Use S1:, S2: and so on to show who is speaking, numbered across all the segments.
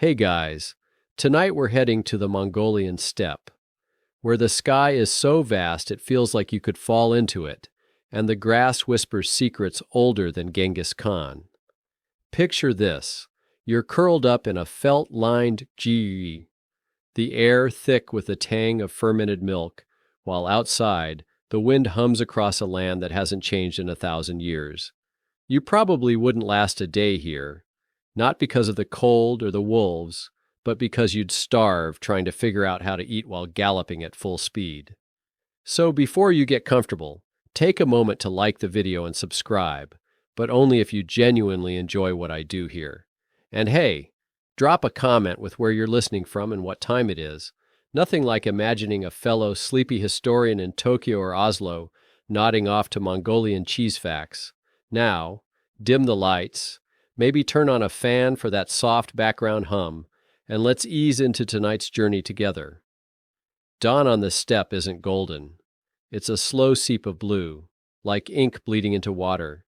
S1: Hey guys, tonight we're heading to the Mongolian steppe, where the sky is so vast it feels like you could fall into it, and the grass whispers secrets older than Genghis Khan. Picture this. You're curled up in a felt-lined gers, the air thick with the tang of fermented milk, while outside, the wind hums across a land that hasn't changed in 1,000 years. You probably wouldn't last a day here, not because of the cold or the wolves, but because you'd starve trying to figure out how to eat while galloping at full speed. So before you get comfortable, take a moment to like the video and subscribe, but only if you genuinely enjoy what I do here. And hey, drop a comment with where you're listening from and what time it is. Nothing like imagining a fellow sleepy historian in Tokyo or Oslo nodding off to Mongolian cheese facts. Now, dim the lights, maybe turn on a fan for that soft background hum, and let's ease into tonight's journey together. Dawn on the steppe isn't golden. It's a slow seep of blue, like ink bleeding into water.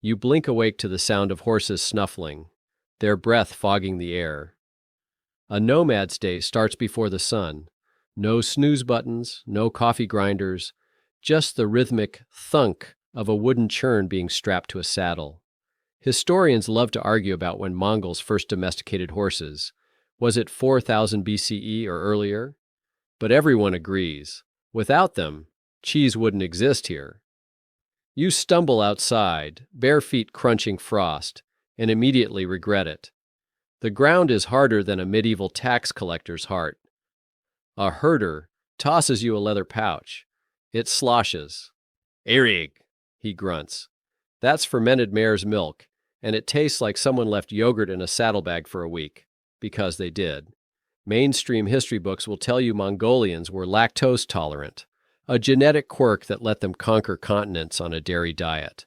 S1: You blink awake to the sound of horses snuffling, their breath fogging the air. A nomad's day starts before the sun. No snooze buttons, no coffee grinders, just the rhythmic thunk of a wooden churn being strapped to a saddle. Historians love to argue about when Mongols first domesticated horses. Was it 4000 BCE or earlier? But everyone agrees. Without them, cheese wouldn't exist here. You stumble outside, bare feet crunching frost, and immediately regret it. The ground is harder than a medieval tax collector's heart. A herder tosses you a leather pouch. It sloshes. "Erig," he grunts. That's fermented mare's milk, and it tastes like someone left yogurt in a saddlebag for a week, because they did. Mainstream history books will tell you Mongolians were lactose tolerant, a genetic quirk that let them conquer continents on a dairy diet.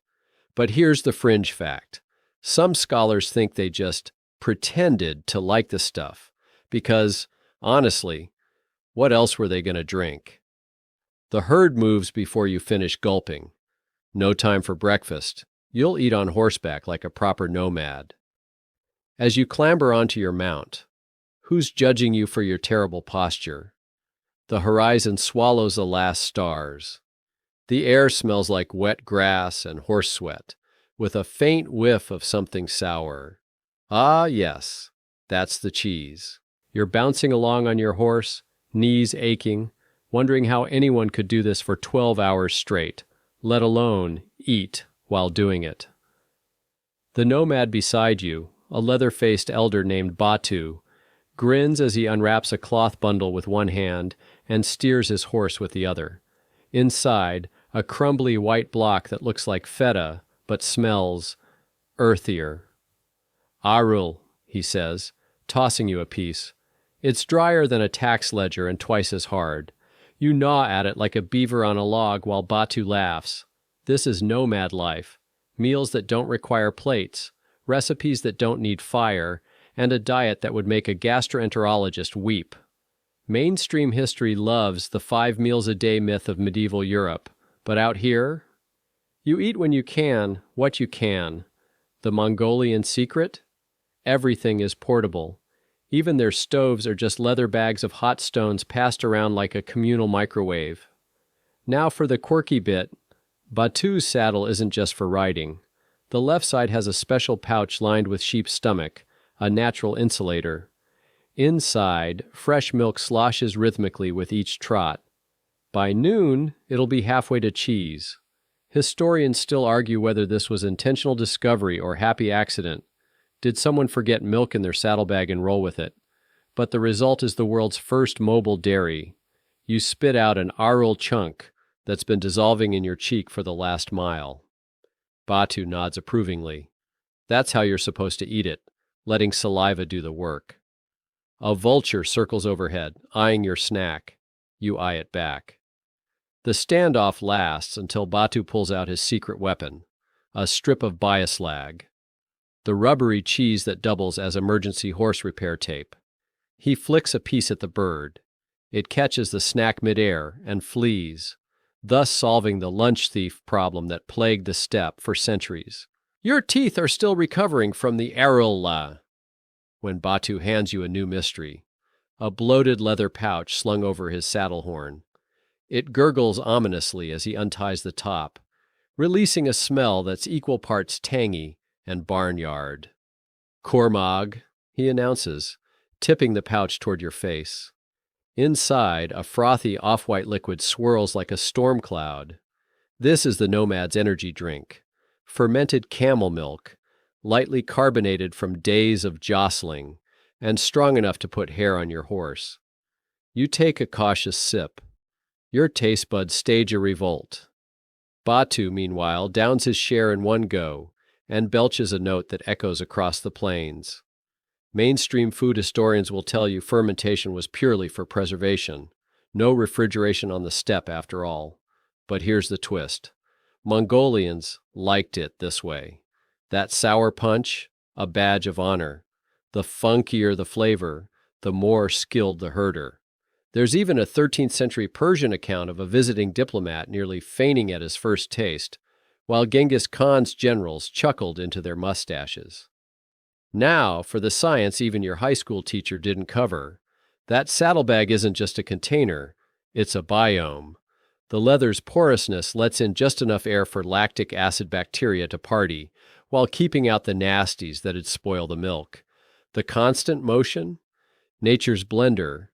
S1: But here's the fringe fact. Some scholars think they just pretended to like the stuff, because, honestly, what else were they going to drink? The herd moves before you finish gulping. No time for breakfast. You'll eat on horseback like a proper nomad. As you clamber onto your mount, who's judging you for your terrible posture? The horizon swallows the last stars. The air smells like wet grass and horse sweat, with a faint whiff of something sour. Ah, yes, that's the cheese. You're bouncing along on your horse, knees aching, wondering how anyone could do this for 12 hours straight, let alone eat while doing it. The nomad beside you, a leather-faced elder named Batu, grins as he unwraps a cloth bundle with one hand and steers his horse with the other. Inside, a crumbly white block that looks like feta but smells earthier. "Arul," he says, tossing you a piece. It's drier than a tax ledger and twice as hard. You gnaw at it like a beaver on a log while Batu laughs. This is nomad life. Meals that don't require plates, recipes that don't need fire, and a diet that would make a gastroenterologist weep. Mainstream history loves the 5 meals a day myth of medieval Europe, but out here, you eat when you can, what you can. The Mongolian secret? Everything is portable. Even their stoves are just leather bags of hot stones passed around like a communal microwave. Now for the quirky bit. Batu's saddle isn't just for riding. The left side has a special pouch lined with sheep's stomach, a natural insulator. Inside, fresh milk sloshes rhythmically with each trot. By noon, it'll be halfway to cheese. Historians still argue whether this was intentional discovery or happy accident. Did someone forget milk in their saddlebag and roll with it? But the result is the world's first mobile dairy. You spit out an arul chunk that's been dissolving in your cheek for the last mile. Batu nods approvingly. That's how you're supposed to eat it, letting saliva do the work. A vulture circles overhead, eyeing your snack. You eye it back. The standoff lasts until Batu pulls out his secret weapon, a strip of biaslag, the rubbery cheese that doubles as emergency horse repair tape. He flicks a piece at the bird. It catches the snack midair and flees, thus solving the lunch thief problem that plagued the steppe for centuries. Your teeth are still recovering from the arul. when Batu hands you a new mystery, a bloated leather pouch slung over his saddle horn. It gurgles ominously as he unties the top, releasing a smell that's equal parts tangy and barnyard. "Cormog," he announces, tipping the pouch toward your face. Inside, a frothy off-white liquid swirls like a storm cloud. This is the Nomad's energy drink, fermented camel milk, lightly carbonated from days of jostling, and strong enough to put hair on your horse. You take a cautious sip. Your taste buds stage a revolt. Batu, meanwhile, downs his share in one go and belches a note that echoes across the plains. Mainstream food historians will tell you fermentation was purely for preservation. No refrigeration on the steppe, after all. But here's the twist. Mongolians liked it this way. That sour punch, a badge of honor. The funkier the flavor, the more skilled the herder. There's even a 13th century Persian account of a visiting diplomat nearly fainting at his first taste, while Genghis Khan's generals chuckled into their mustaches. Now, for the science even your high school teacher didn't cover. That saddlebag isn't just a container, it's a biome. The leather's porousness lets in just enough air for lactic acid bacteria to party, while keeping out the nasties that'd spoil the milk. The constant motion? Nature's blender,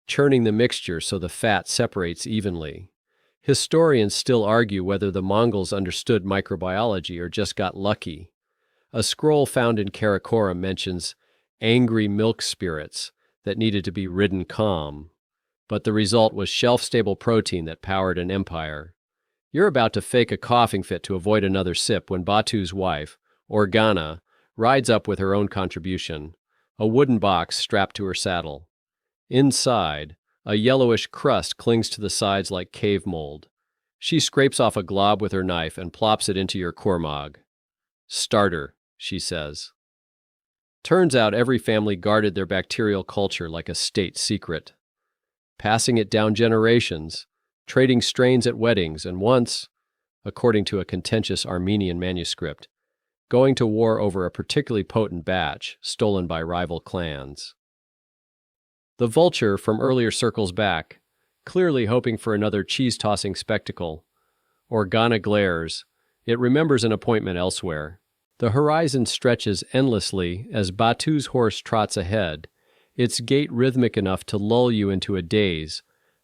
S1: churning the mixture so the fat separates evenly. Historians still argue whether the Mongols understood microbiology or just got lucky. A scroll found in Karakoram mentions angry milk spirits that needed to be ridden calm, but the result was shelf-stable protein that powered an empire. You're about to fake a coughing fit to avoid another sip when Batu's wife, Organa, rides up with her own contribution, a wooden box strapped to her saddle. Inside, a yellowish crust clings to the sides like cave mold. She scrapes off a glob with her knife and plops it into your kormog. "Starter," she says. Turns out every family guarded their bacterial culture like a state secret, passing it down generations, trading strains at weddings, and once, according to a contentious Armenian manuscript, going to war over a particularly potent batch stolen by rival clans. The vulture from earlier circles back, clearly hoping for another cheese-tossing spectacle. Organa glares. It remembers an appointment elsewhere. The horizon stretches endlessly as Batu's horse trots ahead, its gait rhythmic enough to lull you into a daze,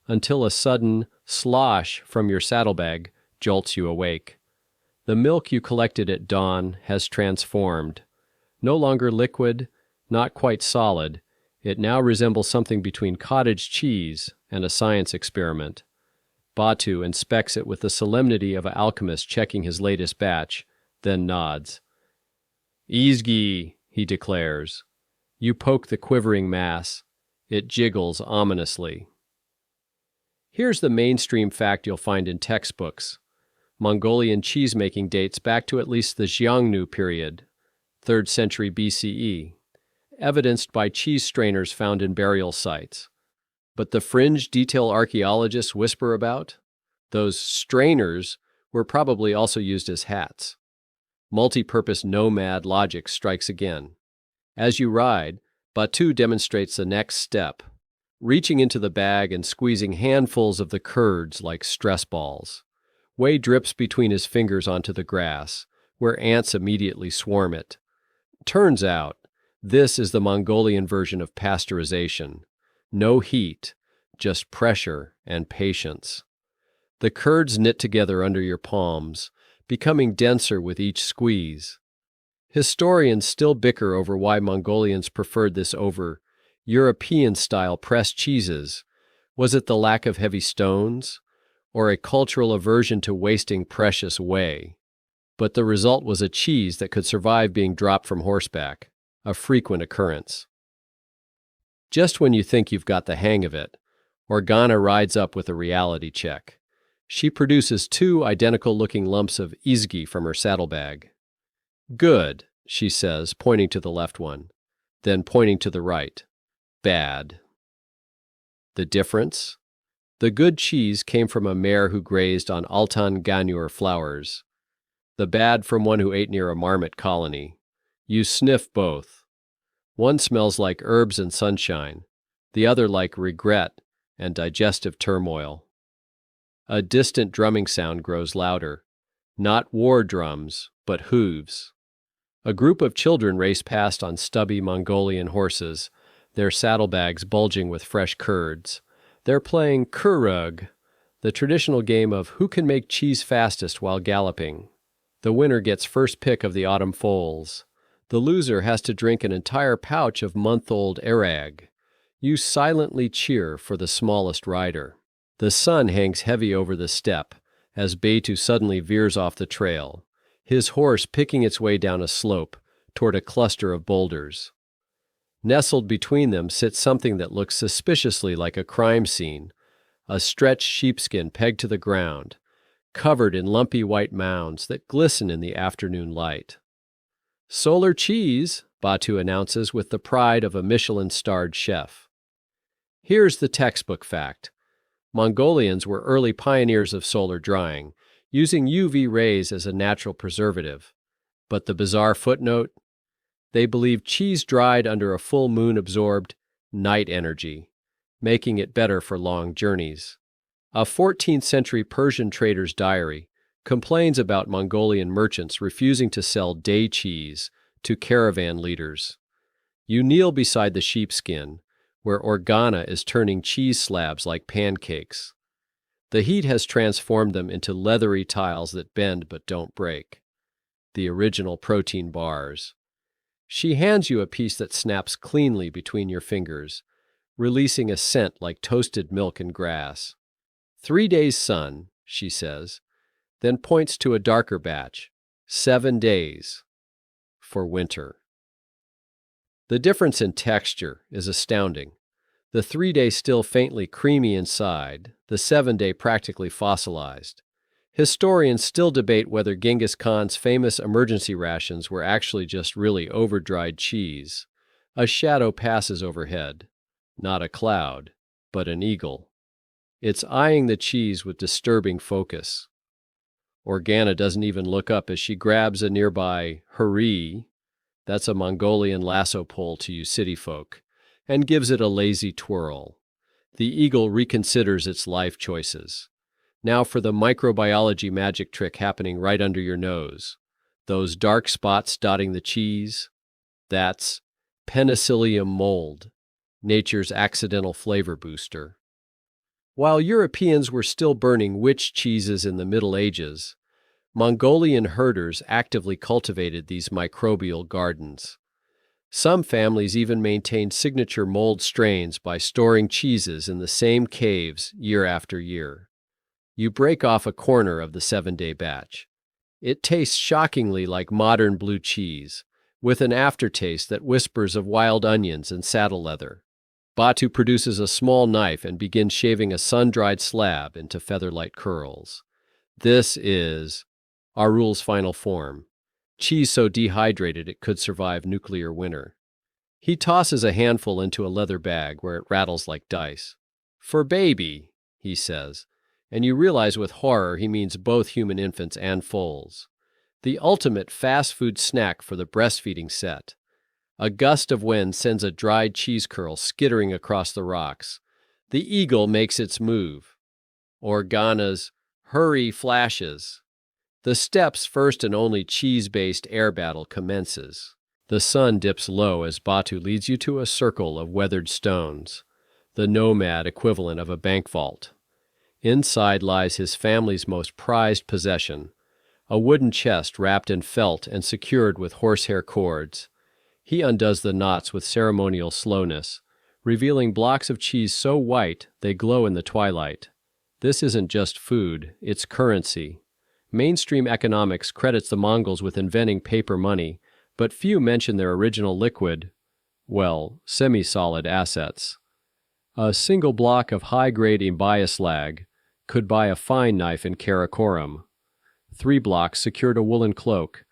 S1: until a sudden slosh from your saddlebag jolts you awake. The milk you collected at dawn has transformed. No longer liquid, not quite solid, it now resembles something between cottage cheese and a science experiment. Batu inspects it with the solemnity of an alchemist checking his latest batch, then nods. "Izgi," he declares. You poke the quivering mass. It jiggles ominously. Here's the mainstream fact you'll find in textbooks. Mongolian cheesemaking dates back to at least the Xiongnu period, 3rd century BCE, evidenced by cheese strainers found in burial sites. But the fringe detail archaeologists whisper about? Those strainers were probably also used as hats. Multi-purpose nomad logic strikes again. As you ride, Batu demonstrates the next step, reaching into the bag and squeezing handfuls of the curds like stress balls. Whey drips between his fingers onto the grass, where ants immediately swarm it. Turns out, this is the Mongolian version of pasteurization. No heat, just pressure and patience. The curds knit together under your palms, becoming denser with each squeeze. Historians still bicker over why Mongolians preferred this over European-style pressed cheeses. Was it the lack of heavy stones, or a cultural aversion to wasting precious whey? But the result was a cheese that could survive being dropped from horseback, a frequent occurrence. Just when you think you've got the hang of it, Organa rides up with a reality check. She produces 2 identical-looking lumps of izgi from her saddlebag. "Good," she says, pointing to the left one, then pointing to the right. "Bad." The difference? The good cheese came from a mare who grazed on Altan Ganur flowers. The bad from one who ate near a marmot colony. You sniff both. One smells like herbs and sunshine, the other like regret and digestive turmoil. A distant drumming sound grows louder, not war drums, but hooves. A group of children race past on stubby Mongolian horses, their saddlebags bulging with fresh curds. They're playing kurug, the traditional game of who can make cheese fastest while galloping. The winner gets first pick of the autumn foals. The loser has to drink an entire pouch of month-old arag. You silently cheer for the smallest rider. The sun hangs heavy over the steppe as Batu suddenly veers off the trail, his horse picking its way down a slope toward a cluster of boulders. Nestled between them sits something that looks suspiciously like a crime scene, a stretched sheepskin pegged to the ground, covered in lumpy white mounds that glisten in the afternoon light. "Solar cheese," Batu announces with the pride of a Michelin-starred chef. Here's the textbook fact. Mongolians were early pioneers of solar drying, using UV rays as a natural preservative. But the bizarre footnote? They believed cheese dried under a full moon absorbed night energy, making it better for long journeys. A 14th century Persian trader's diary complains about Mongolian merchants refusing to sell day cheese to caravan leaders. You kneel beside the sheepskin, where organa is turning cheese slabs like pancakes. The heat has transformed them into leathery tiles that bend but don't break. The original protein bars. She hands you a piece that snaps cleanly between your fingers, releasing a scent like toasted milk and grass. 3 days sun, she says, then points to a darker batch, 7 days, for winter. The difference in texture is astounding. The 3-day still faintly creamy inside, the 7-day practically fossilized. Historians still debate whether Genghis Khan's famous emergency rations were actually just really over-dried cheese. A shadow passes overhead. Not a cloud, but an eagle. It's eyeing the cheese with disturbing focus. Organa doesn't even look up as she grabs a nearby huri, that's a Mongolian lasso pole to you city folk, and gives it a lazy twirl. The eagle reconsiders its life choices. Now for the microbiology magic trick happening right under your nose. Those dark spots dotting the cheese, that's Penicillium mold, nature's accidental flavor booster. While Europeans were still burning witch cheeses in the Middle Ages, Mongolian herders actively cultivated these microbial gardens. Some families even maintained signature mold strains by storing cheeses in the same caves year after year. You break off a corner of the 7-day batch. It tastes shockingly like modern blue cheese, with an aftertaste that whispers of wild onions and saddle leather. Batu produces a small knife and begins shaving a sun-dried slab into feather-light curls. This is Arul's final form, cheese so dehydrated it could survive nuclear winter. He tosses a handful into a leather bag where it rattles like dice. "For baby," he says, and you realize with horror he means both human infants and foals. The ultimate fast food snack for the breastfeeding set. A gust of wind sends a dried cheese curl skittering across the rocks. The eagle makes its move. Organa's hurry flashes. The steppe's first and only cheese-based air battle commences. The sun dips low as Batu leads you to a circle of weathered stones, the nomad equivalent of a bank vault. Inside lies his family's most prized possession, a wooden chest wrapped in felt and secured with horsehair cords. He undoes the knots with ceremonial slowness, revealing blocks of cheese so white they glow in the twilight. This isn't just food, it's currency. Mainstream economics credits the Mongols with inventing paper money, but few mention their original liquid, well, semi-solid assets. A single block of high-grade imbaya slag could buy a fine knife in Karakoram. 3 blocks secured a woolen cloak,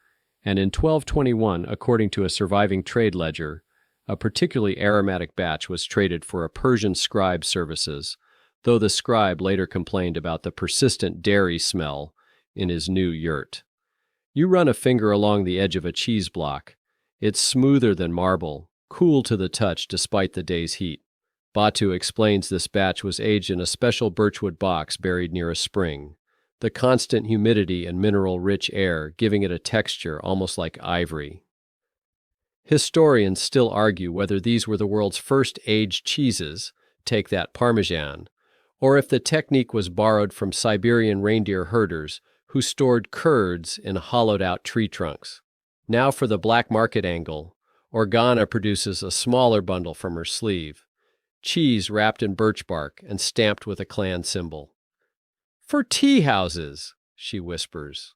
S1: and in 1221, according to a surviving trade ledger, a particularly aromatic batch was traded for a Persian scribe's services, though the scribe later complained about the persistent dairy smell in his new yurt. You run a finger along the edge of a cheese block. It's smoother than marble, cool to the touch despite the day's heat. Batu explains this batch was aged in a special birchwood box buried near a spring, the constant humidity and mineral-rich air giving it a texture almost like ivory. Historians still argue whether these were the world's first aged cheeses, take that Parmesan, or if the technique was borrowed from Siberian reindeer herders who stored curds in hollowed-out tree trunks. Now for the black market angle, Organa produces a smaller bundle from her sleeve, cheese wrapped in birch bark and stamped with a clan symbol. "For tea houses," she whispers.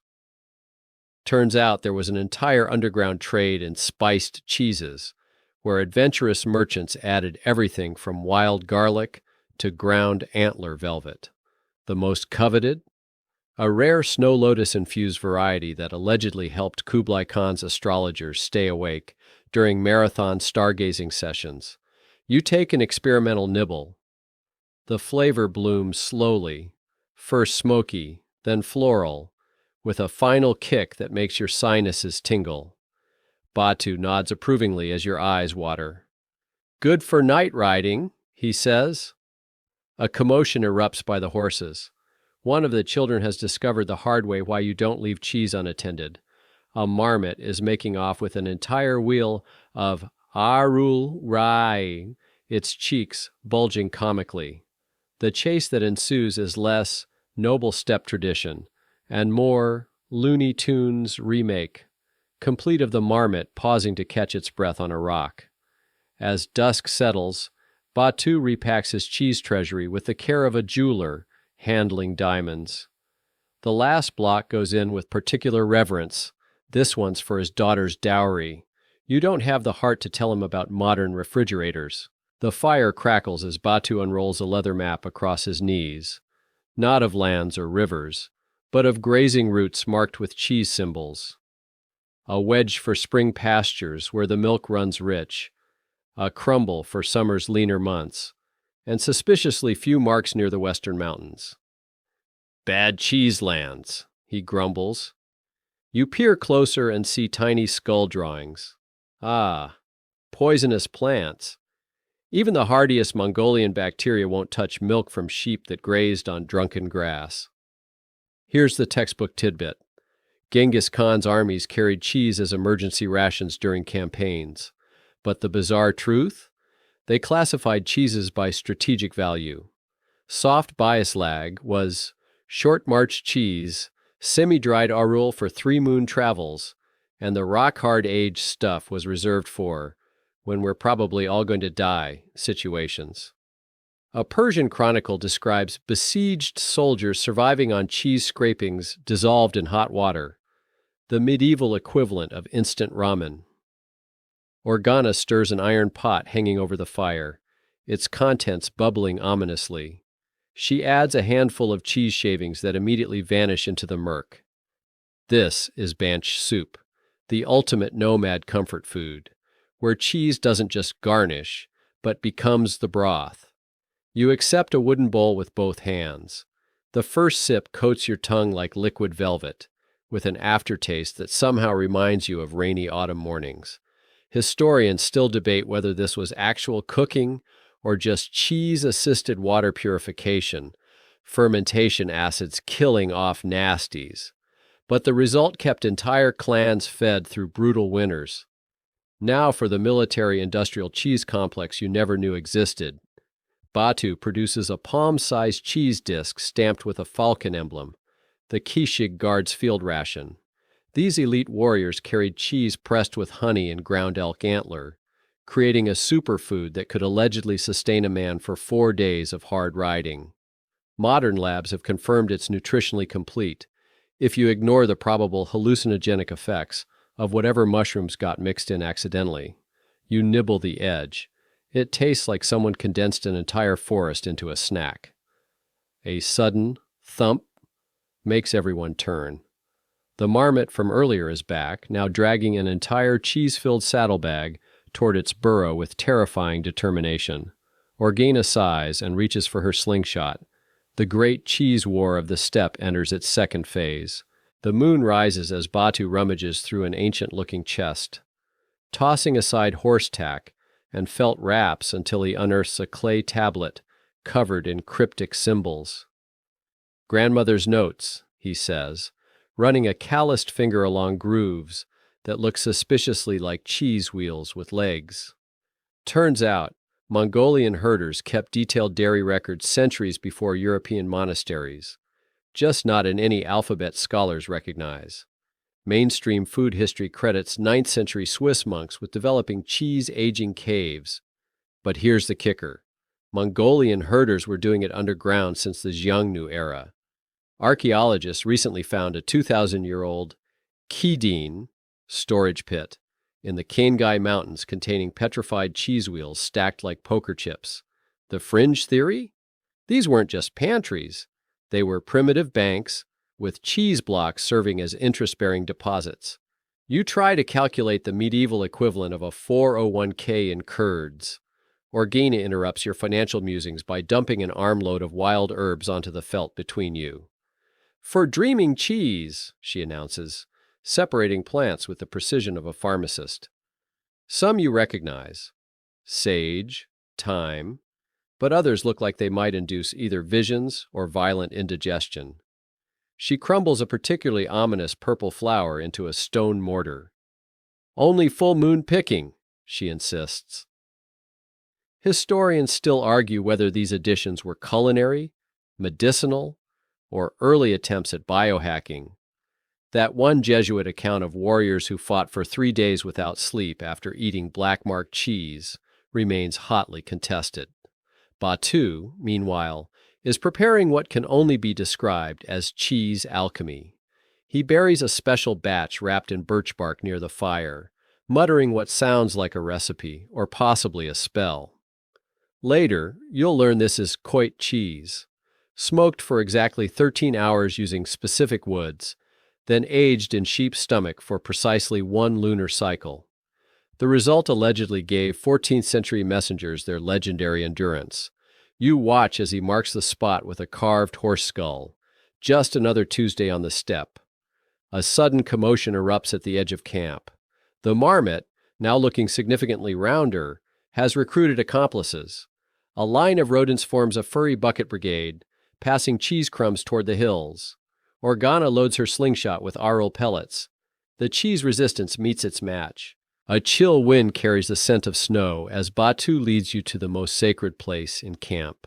S1: Turns out there was an entire underground trade in spiced cheeses, where adventurous merchants added everything from wild garlic to ground antler velvet. The most coveted? A rare snow lotus-infused variety that allegedly helped Kublai Khan's astrologers stay awake during marathon stargazing sessions. You take an experimental nibble. The flavor blooms slowly, first smoky, then floral, with a final kick that makes your sinuses tingle. Batu nods approvingly as your eyes water. "Good for night riding," he says. A commotion erupts by the horses. One of the children has discovered the hard way why you don't leave cheese unattended. A marmot is making off with an entire wheel of arul rai, its cheeks bulging comically. The chase that ensues is less noble steppe tradition and more Looney Tunes remake, complete of the marmot pausing to catch its breath on a rock. As dusk settles, Batu repacks his cheese treasury with the care of a jeweler handling diamonds. The last block goes in with particular reverence. This one's for his daughter's dowry. You don't have the heart to tell him about modern refrigerators. The fire crackles as Batu unrolls a leather map across his knees, not of lands or rivers, but of grazing routes marked with cheese symbols. A wedge for spring pastures where the milk runs rich, a crumble for summer's leaner months, and suspiciously few marks near the western mountains. "Bad cheese lands," he grumbles. You peer closer and see tiny skull drawings. Ah, poisonous plants. Even the hardiest Mongolian bacteria won't touch milk from sheep that grazed on drunken grass. Here's the textbook tidbit. Genghis Khan's armies carried cheese as emergency rations during campaigns. But the bizarre truth? They classified cheeses by strategic value. Soft bias lag was short march cheese, semi-dried arul for 3-moon travels, and the rock-hard aged stuff was reserved for when we're probably all going to die situations. A Persian chronicle describes besieged soldiers surviving on cheese scrapings dissolved in hot water, the medieval equivalent of instant ramen. Organa stirs an iron pot hanging over the fire, its contents bubbling ominously. She adds a handful of cheese shavings that immediately vanish into the murk. This is Banch soup, the ultimate nomad comfort food, where cheese doesn't just garnish, but becomes the broth. You accept a wooden bowl with both hands. The first sip coats your tongue like liquid velvet, with an aftertaste that somehow reminds you of rainy autumn mornings. Historians still debate whether this was actual cooking or just cheese-assisted water purification, fermentation acids killing off nasties. But the result kept entire clans fed through brutal winters. Now for the military-industrial cheese complex you never knew existed. Batu produces a palm-sized cheese disc stamped with a falcon emblem, the Kishig Guard's field ration. These elite warriors carried cheese pressed with honey and ground elk antler, creating a superfood that could allegedly sustain a man for 4 days of hard riding. Modern labs have confirmed it's nutritionally complete, if you ignore the probable hallucinogenic effects of whatever mushrooms got mixed in accidentally. You nibble the edge. It tastes like someone condensed an entire forest into a snack. A sudden thump makes everyone turn. The marmot from earlier is back, now dragging an entire cheese-filled saddlebag toward its burrow with terrifying determination. Organa sighs and reaches for her slingshot. The great cheese war of the steppe enters its second phase. The moon rises as Batu rummages through an ancient-looking chest. Tossing aside horse tack, and felt raps until he unearths a clay tablet covered in cryptic symbols. "Grandmother's notes," he says, running a calloused finger along grooves that look suspiciously like cheese wheels with legs. Turns out, Mongolian herders kept detailed dairy records centuries before European monasteries, just not in any alphabet scholars recognize. Mainstream food history credits 9th century Swiss monks with developing cheese-aging caves. But here's the kicker. Mongolian herders were doing it underground since the Xiongnu era. Archaeologists recently found a 2,000-year-old Kidin storage pit in the Qinghai Mountains containing petrified cheese wheels stacked like poker chips. The fringe theory? These weren't just pantries. They were primitive banks with cheese blocks serving as interest-bearing deposits. You try to calculate the medieval equivalent of a 401k in curds. Organa interrupts your financial musings by dumping an armload of wild herbs onto the felt between you. "For dreaming cheese," she announces, separating plants with the precision of a pharmacist. Some you recognize. Sage, thyme, but others look like they might induce either visions or violent indigestion. She crumbles a particularly ominous purple flower into a stone mortar. "Only full moon picking," she insists. Historians still argue whether these additions were culinary, medicinal, or early attempts at biohacking. That one Jesuit account of warriors who fought for 3 days without sleep after eating black-marked cheese remains hotly contested. Batu, meanwhile, is preparing what can only be described as cheese alchemy. He buries a special batch wrapped in birch bark near the fire, muttering what sounds like a recipe, or possibly a spell. Later, you'll learn this is Koit cheese, smoked for exactly 13 hours using specific woods, then aged in sheep's stomach for precisely 1 lunar cycle. The result allegedly gave 14th century messengers their legendary endurance. You watch as he marks the spot with a carved horse skull. Just another Tuesday on the steppe. A sudden commotion erupts at the edge of camp. The marmot, now looking significantly rounder, has recruited accomplices. A line of rodents forms a furry bucket brigade, passing cheese crumbs toward the hills. Organa loads her slingshot with aril pellets. The cheese resistance meets its match. A chill wind carries the scent of snow as Batu leads you to the most sacred place in camp.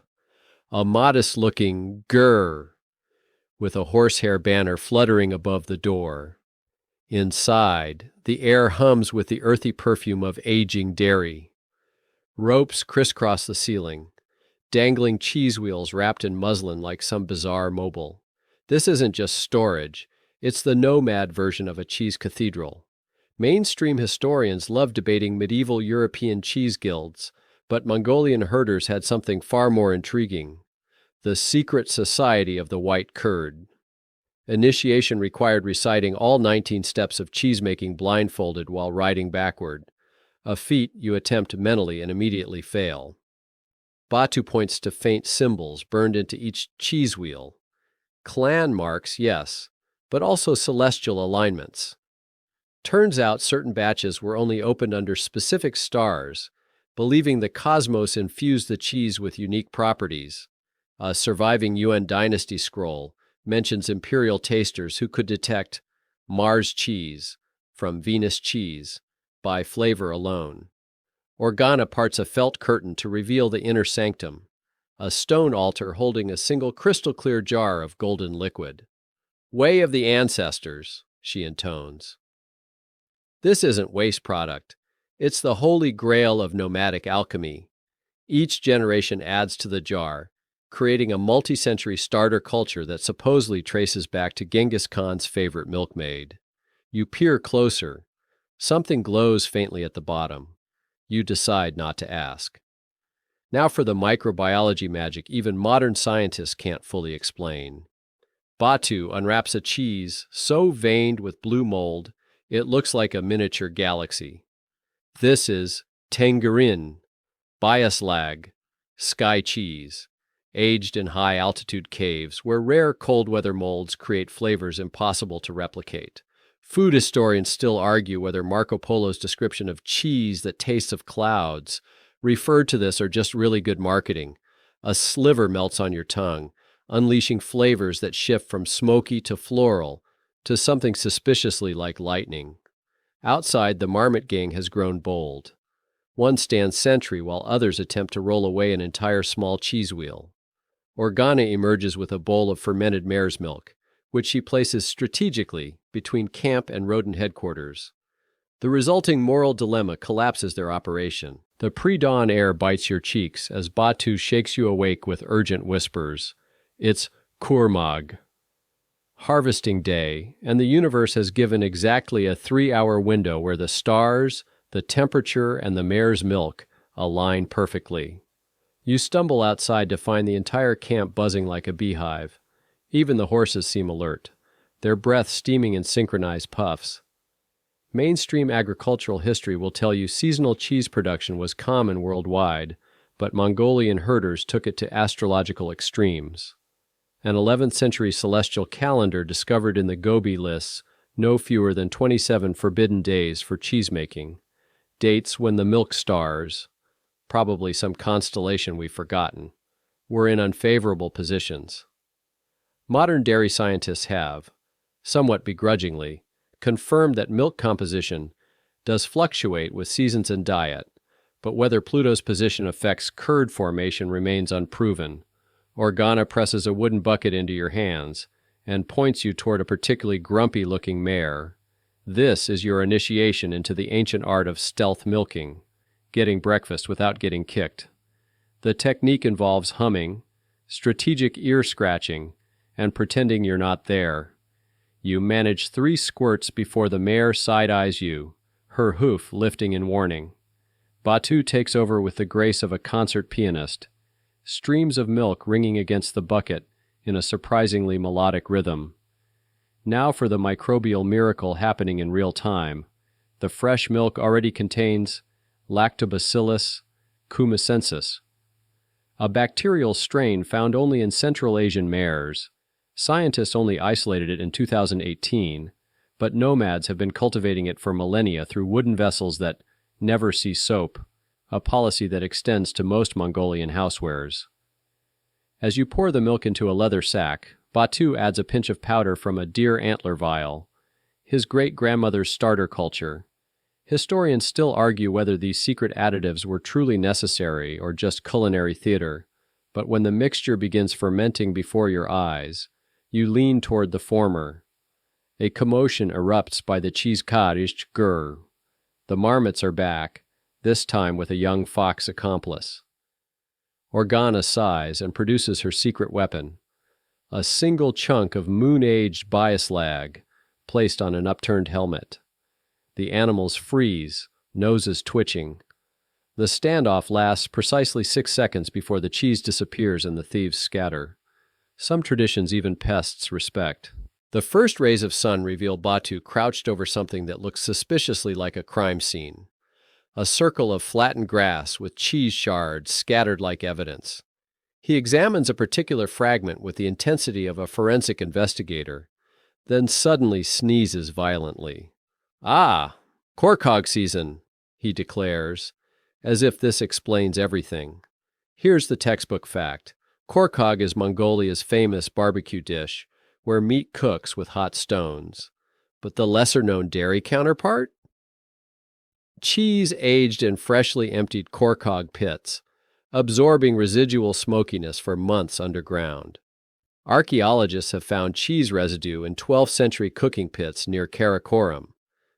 S1: A modest-looking gers with a horsehair banner fluttering above the door. Inside, the air hums with the earthy perfume of aging dairy. Ropes crisscross the ceiling, dangling cheese wheels wrapped in muslin like some bizarre mobile. This isn't just storage, it's the nomad version of a cheese cathedral. Mainstream historians love debating medieval European cheese guilds, but Mongolian herders had something far more intriguing: the secret society of the white curd. Initiation required reciting all 19 steps of cheesemaking blindfolded while riding backward, a feat you attempt mentally and immediately fail. Batu points to faint symbols burned into each cheese wheel. Clan marks, yes, but also celestial alignments. Turns out certain batches were only opened under specific stars, believing the cosmos infused the cheese with unique properties. A surviving Yuan dynasty scroll mentions imperial tasters who could detect Mars cheese from Venus cheese by flavor alone. Organa parts a felt curtain to reveal the inner sanctum, a stone altar holding a single crystal-clear jar of golden liquid. "Way of the ancestors," she intones. This isn't waste product. It's the holy grail of nomadic alchemy. Each generation adds to the jar, creating a multi-century starter culture that supposedly traces back to Genghis Khan's favorite milkmaid. You peer closer. Something glows faintly at the bottom. You decide not to ask. Now for the microbiology magic even modern scientists can't fully explain. Batu unwraps a cheese so veined with blue mold it looks like a miniature galaxy. This is tangerine, biaslag, sky cheese, aged in high-altitude caves where rare cold-weather molds create flavors impossible to replicate. Food historians still argue whether Marco Polo's description of cheese that tastes of clouds referred to this or just really good marketing. A sliver melts on your tongue, unleashing flavors that shift from smoky to floral to something suspiciously like lightning. Outside, the marmot gang has grown bold. One stands sentry while others attempt to roll away an entire small cheese wheel. Organa emerges with a bowl of fermented mare's milk, which she places strategically between camp and rodent headquarters. The resulting moral dilemma collapses their operation. The pre-dawn air bites your cheeks as Batu shakes you awake with urgent whispers. It's kurmag. Harvesting day, and the universe has given exactly a 3-hour window where the stars, the temperature, and the mare's milk align perfectly. You stumble outside to find the entire camp buzzing like a beehive. Even the horses seem alert, their breath steaming in synchronized puffs. Mainstream agricultural history will tell you seasonal cheese production was common worldwide, but Mongolian herders took it to astrological extremes. An 11th century celestial calendar discovered in the Gobi lists no fewer than 27 forbidden days for cheesemaking, dates when the milk stars, probably some constellation we've forgotten, were in unfavorable positions. Modern dairy scientists have, somewhat begrudgingly, confirmed that milk composition does fluctuate with seasons and diet, but whether Pluto's position affects curd formation remains unproven. Organa presses a wooden bucket into your hands and points you toward a particularly grumpy-looking mare. This is your initiation into the ancient art of stealth milking, getting breakfast without getting kicked. The technique involves humming, strategic ear-scratching, and pretending you're not there. You manage 3 squirts before the mare side-eyes you, her hoof lifting in warning. Batu takes over with the grace of a concert pianist, streams of milk ringing against the bucket in a surprisingly melodic rhythm. Now for the microbial miracle happening in real time. The fresh milk already contains Lactobacillus cumicensis, a bacterial strain found only in Central Asian mares. Scientists only isolated it in 2018, but nomads have been cultivating it for millennia through wooden vessels that never see soap, a policy that extends to most Mongolian housewares. As you pour the milk into a leather sack, Batu adds a pinch of powder from a deer antler vial, his great-grandmother's starter culture. Historians still argue whether these secret additives were truly necessary or just culinary theater, but when the mixture begins fermenting before your eyes, you lean toward the former. A commotion erupts by the cheese-kadisht gur. The marmots are back, this time with a young fox accomplice. Organa sighs and produces her secret weapon, a single chunk of moon-aged biaslag placed on an upturned helmet. The animals freeze, noses twitching. The standoff lasts precisely 6 seconds before the cheese disappears and the thieves scatter. Some traditions even pests respect. The first rays of sun reveal Batu crouched over something that looks suspiciously like a crime scene. A circle of flattened grass with cheese shards scattered like evidence. He examines a particular fragment with the intensity of a forensic investigator, then suddenly sneezes violently. "Ah, korkog season," he declares, as if this explains everything. Here's the textbook fact. Korkog is Mongolia's famous barbecue dish, where meat cooks with hot stones. But the lesser-known dairy counterpart? Cheese aged in freshly emptied korkog pits, absorbing residual smokiness for months underground. Archaeologists have found cheese residue in 12th century cooking pits near Karakorum,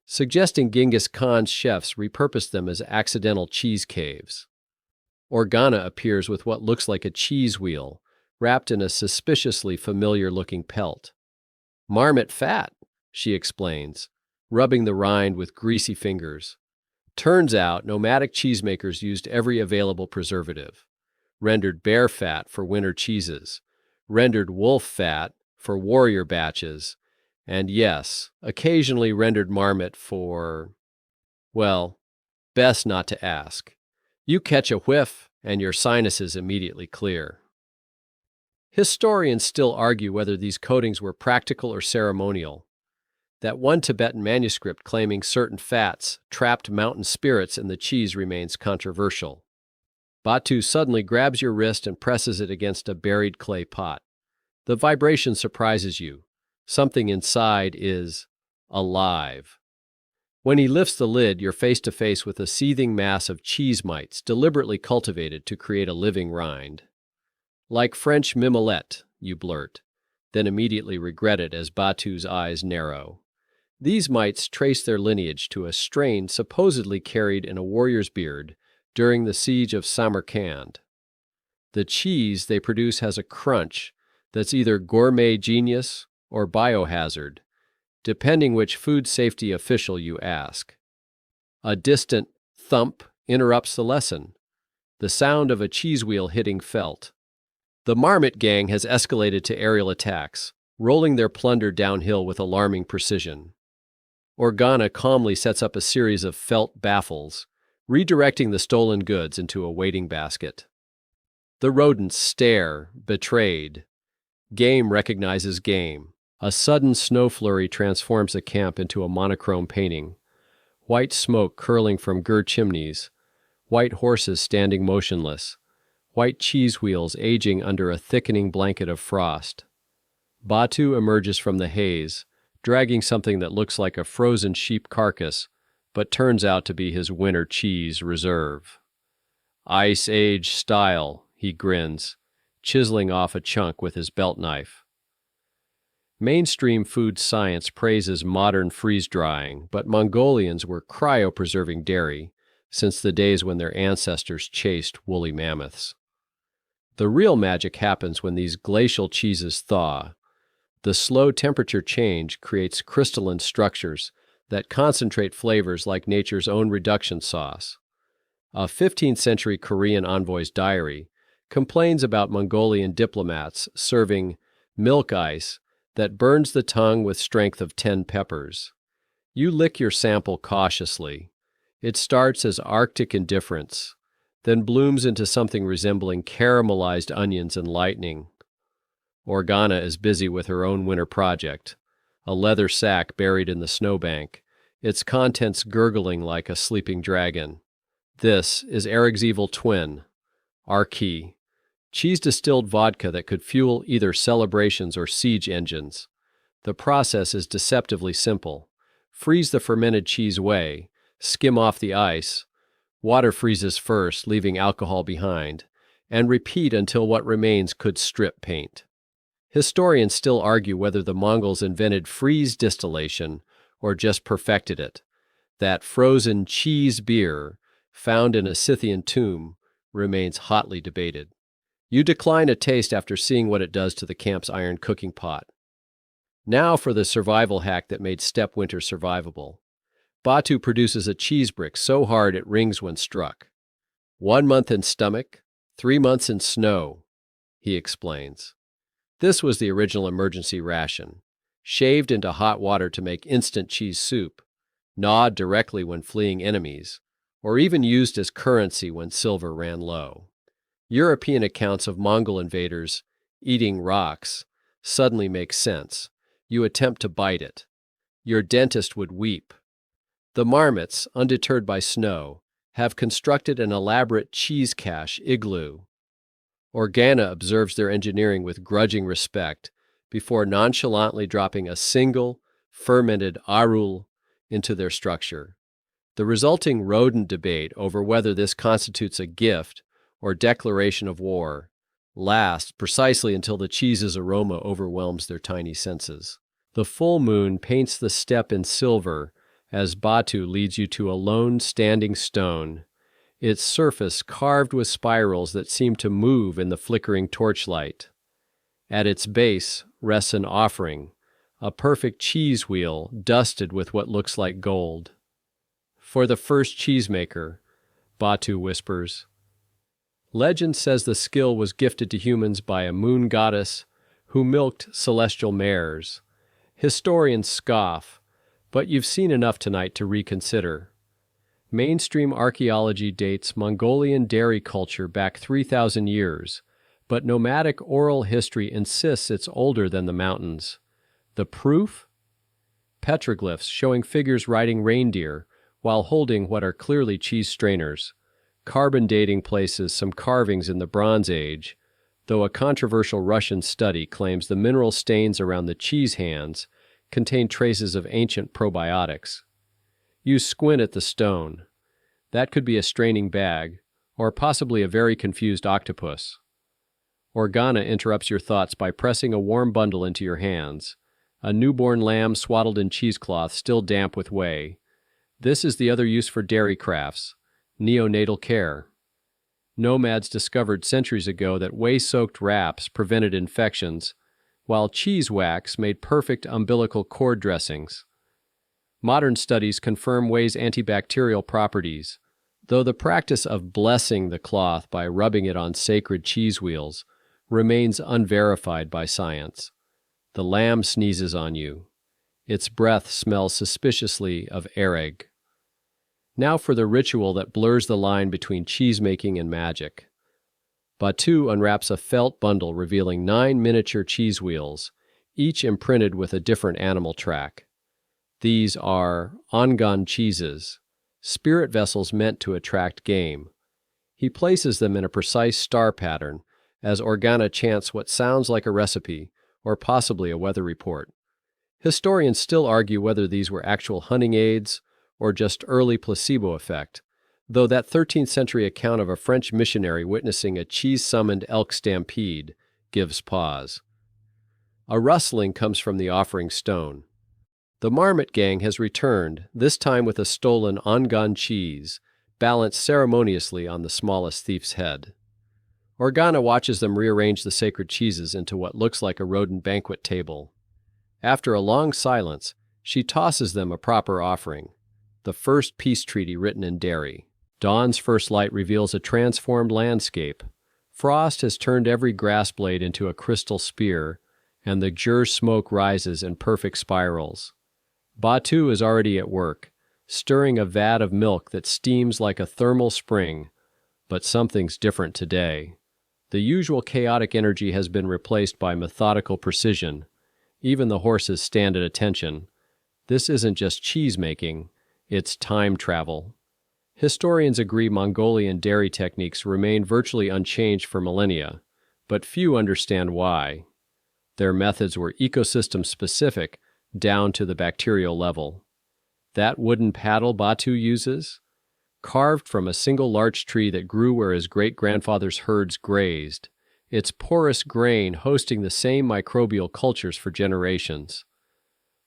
S1: suggesting Genghis Khan's chefs repurposed them as accidental cheese caves. Organa appears with what looks like a cheese wheel, wrapped in a suspiciously familiar-looking pelt. "Marmot fat," she explains, rubbing the rind with greasy fingers. Turns out, nomadic cheesemakers used every available preservative. Rendered bear fat for winter cheeses, rendered wolf fat for warrior batches, and yes, occasionally rendered marmot for, well, best not to ask. You catch a whiff, and your sinuses immediately clear. Historians still argue whether these coatings were practical or ceremonial. That one Tibetan manuscript claiming certain fats trapped mountain spirits in the cheese remains controversial. Batu suddenly grabs your wrist and presses it against a buried clay pot. The vibration surprises you. Something inside is alive. When he lifts the lid, you're face to face with a seething mass of cheese mites deliberately cultivated to create a living rind. Like French mimolette, you blurt, then immediately regret it as Batu's eyes narrow. These mites trace their lineage to a strain supposedly carried in a warrior's beard during the siege of Samarkand. The cheese they produce has a crunch that's either gourmet genius or biohazard, depending which food safety official you ask. A distant thump interrupts the lesson, the sound of a cheese wheel hitting felt. The Marmot gang has escalated to aerial attacks, rolling their plunder downhill with alarming precision. Organa calmly sets up a series of felt baffles, redirecting the stolen goods into a waiting basket. The rodents stare, betrayed. Game recognizes game. A sudden snow flurry transforms the camp into a monochrome painting. White smoke curling from ger chimneys, white horses standing motionless, white cheese wheels aging under a thickening blanket of frost. Batu emerges from the haze, dragging something that looks like a frozen sheep carcass, but turns out to be his winter cheese reserve. Ice Age style, he grins, chiseling off a chunk with his belt knife. Mainstream food science praises modern freeze-drying, but Mongolians were cryopreserving dairy since the days when their ancestors chased woolly mammoths. The real magic happens when these glacial cheeses thaw. The slow temperature change creates crystalline structures that concentrate flavors like nature's own reduction sauce. A 15th century Korean envoy's diary complains about Mongolian diplomats serving milk ice that burns the tongue with strength of 10 peppers. You lick your sample cautiously. It starts as Arctic indifference, then blooms into something resembling caramelized onions and lightning. Organa is busy with her own winter project, a leather sack buried in the snowbank, its contents gurgling like a sleeping dragon. This is Eric's evil twin, Arki, cheese-distilled vodka that could fuel either celebrations or siege engines. The process is deceptively simple. Freeze the fermented cheese whey, skim off the ice, water freezes first, leaving alcohol behind, and repeat until what remains could strip paint. Historians still argue whether the Mongols invented freeze distillation or just perfected it. That frozen cheese beer, found in a Scythian tomb, remains hotly debated. You decline a taste after seeing what it does to the camp's iron cooking pot. Now for the survival hack that made steppe winter survivable. Batu produces a cheese brick so hard it rings when struck. 1 month in stomach, 3 months in snow, he explains. This was the original emergency ration, shaved into hot water to make instant cheese soup, gnawed directly when fleeing enemies, or even used as currency when silver ran low. European accounts of Mongol invaders eating rocks suddenly make sense. You attempt to bite it. Your dentist would weep. The marmots, undeterred by snow, have constructed an elaborate cheese cache igloo. Organa observes their engineering with grudging respect before nonchalantly dropping a single, fermented arul into their structure. The resulting rodent debate over whether this constitutes a gift or declaration of war lasts precisely until the cheese's aroma overwhelms their tiny senses. The full moon paints the steppe in silver as Batu leads you to a lone standing stone, its surface carved with spirals that seem to move in the flickering torchlight. At its base rests an offering, a perfect cheese wheel dusted with what looks like gold. For the first cheesemaker, Batu whispers. Legend says the skill was gifted to humans by a moon goddess who milked celestial mares. Historians scoff, but you've seen enough tonight to reconsider. Mainstream archaeology dates Mongolian dairy culture back 3,000 years, but nomadic oral history insists it's older than the mountains. The proof? petroglyphs showing figures riding reindeer while holding what are clearly cheese strainers. Carbon dating places some carvings in the Bronze Age, though a controversial Russian study claims the mineral stains around the cheese hands contain traces of ancient probiotics. You squint at the stone. That could be a straining bag, or possibly a very confused octopus. Organa interrupts your thoughts by pressing a warm bundle into your hands, a newborn lamb swaddled in cheesecloth still damp with whey. This is the other use for dairy crafts, neonatal care. Nomads discovered centuries ago that whey-soaked wraps prevented infections, while cheese wax made perfect umbilical cord dressings. Modern studies confirm whey's antibacterial properties, though the practice of blessing the cloth by rubbing it on sacred cheese wheels remains unverified by science. The lamb sneezes on you. Its breath smells suspiciously of ereg. Now for the ritual that blurs the line between cheesemaking and magic. Batu unwraps a felt bundle revealing 9 miniature cheese wheels, each imprinted with a different animal track. These are ongan cheeses, spirit vessels meant to attract game. He places them in a precise star pattern as Organa chants what sounds like a recipe or possibly a weather report. Historians still argue whether these were actual hunting aids or just early placebo effect, though that 13th century account of a French missionary witnessing a cheese-summoned elk stampede gives pause. A rustling comes from the offering stone. The Marmot gang has returned, this time with a stolen ongan cheese, balanced ceremoniously on the smallest thief's head. Organa watches them rearrange the sacred cheeses into what looks like a rodent banquet table. After a long silence, she tosses them a proper offering, the first peace treaty written in dairy. Dawn's first light reveals a transformed landscape. Frost has turned every grass blade into a crystal spear, and the gers smoke rises in perfect spirals. Batu is already at work, stirring a vat of milk that steams like a thermal spring, but something's different today. The usual chaotic energy has been replaced by methodical precision. Even the horses stand at attention. This isn't just cheese-making, it's time travel. Historians agree Mongolian dairy techniques remain virtually unchanged for millennia, but few understand why. Their methods were ecosystem-specific down to the bacterial level. That wooden paddle Batu uses? Carved from a single large tree that grew where his great-grandfather's herds grazed, its porous grain hosting the same microbial cultures for generations.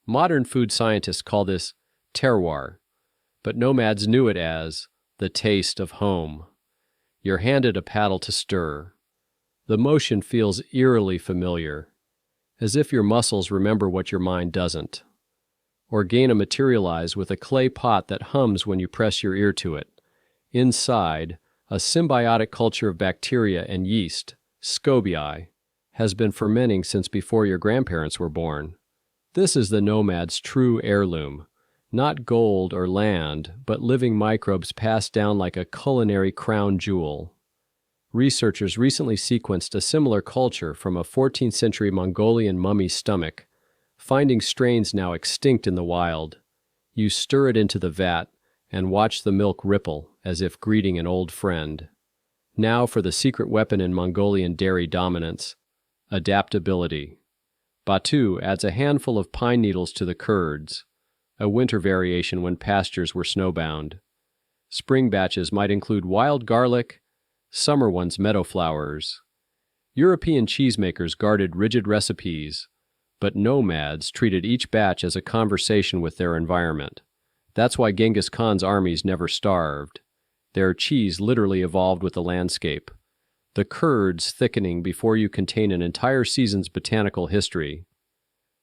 S1: Modern food scientists call this terroir, but nomads knew it as the taste of home. You're handed a paddle to stir. The motion feels eerily familiar, as if your muscles remember what your mind doesn't. Organa materialize with a clay pot that hums when you press your ear to it. Inside, a symbiotic culture of bacteria and yeast, scobii, has been fermenting since before your grandparents were born. This is the nomad's true heirloom. Not gold or land, but living microbes passed down like a culinary crown jewel. Researchers recently sequenced a similar culture from a 14th century Mongolian mummy's stomach, finding strains now extinct in the wild. You stir it into the vat and watch the milk ripple as if greeting an old friend. Now for the secret weapon in Mongolian dairy dominance, adaptability. Batu adds a handful of pine needles to the curds, a winter variation when pastures were snowbound. Spring batches might include wild garlic, summer ones meadow flowers. European cheesemakers guarded rigid recipes, but nomads treated each batch as a conversation with their environment. That's why Genghis Khan's armies never starved. Their cheese literally evolved with the landscape, the curds thickening before you contain an entire season's botanical history.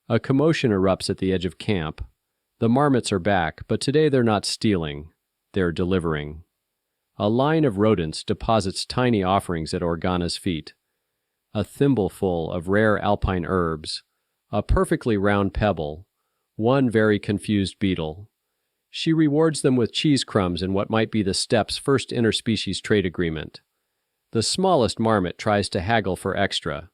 S1: A commotion erupts at the edge of camp. The marmots are back, but today they're not stealing, they're delivering. A line of rodents deposits tiny offerings at Organa's feet. A thimbleful of rare alpine herbs, a perfectly round pebble, one very confused beetle. She rewards them with cheese crumbs in what might be the steppe's first interspecies trade agreement. The smallest marmot tries to haggle for extra.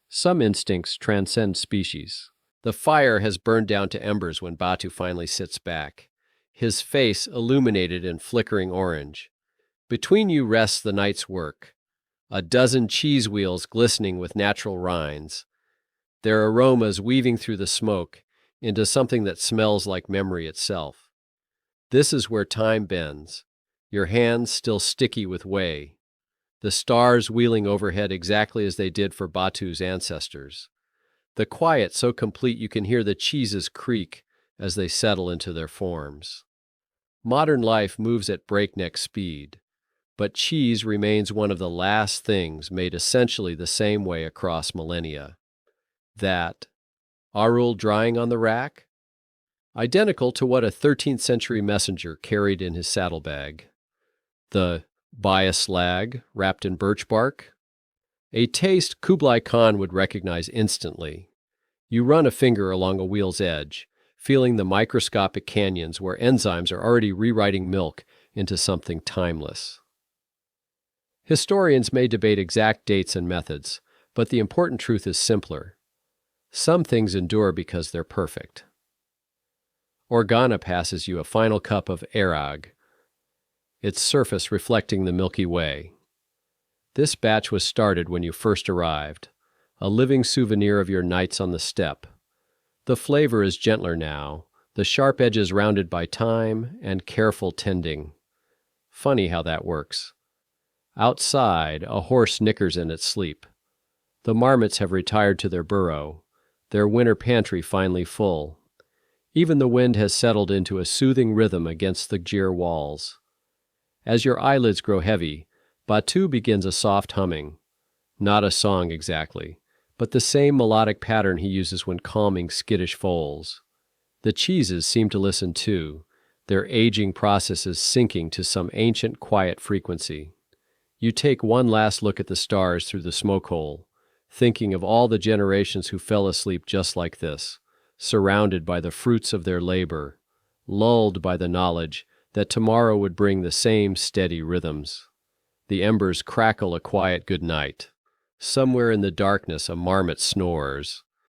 S1: Some instincts transcend species. The fire has burned down to embers when Batu finally sits back, his face illuminated in flickering orange. Between you rests the night's work, a dozen cheese wheels glistening with natural rinds, their aromas weaving through the smoke into something that smells like memory itself. This is where time bends, your hands still sticky with whey, the stars wheeling overhead exactly as they did for Batu's ancestors. The quiet so complete you can hear the cheeses creak as they settle into their forms. Modern life moves at breakneck speed, but cheese remains one of the last things made essentially the same way across millennia. That arul drying on the rack? Identical to what a 13th century messenger carried in his saddlebag. The bias slag wrapped in birch bark? A taste Kublai Khan would recognize instantly. You run a finger along a wheel's edge, feeling the microscopic canyons where enzymes are already rewriting milk into something timeless. Historians may debate exact dates and methods, but the important truth is simpler. Some things endure because they're perfect. Organa passes you a final cup of arag, its surface reflecting the Milky Way. This batch was started when you first arrived, a living souvenir of your nights on the steppe. The flavor is gentler now, the sharp edges rounded by time and careful tending. Funny how that works. Outside, a horse nickers in its sleep. The marmots have retired to their burrow, their winter pantry finally full. Even the wind has settled into a soothing rhythm against the gers walls. As your eyelids grow heavy, Batu begins a soft humming. Not a song exactly, but the same melodic pattern he uses when calming skittish foals. The cheeses seem to listen too, their aging processes syncing to some ancient quiet frequency. You take one last look at the stars through the smoke hole, thinking of all the generations who fell asleep just like this, surrounded by the fruits of their labor, lulled by the knowledge that tomorrow would bring the same steady rhythms. The embers crackle a quiet good night. Somewhere in the darkness a marmot snores,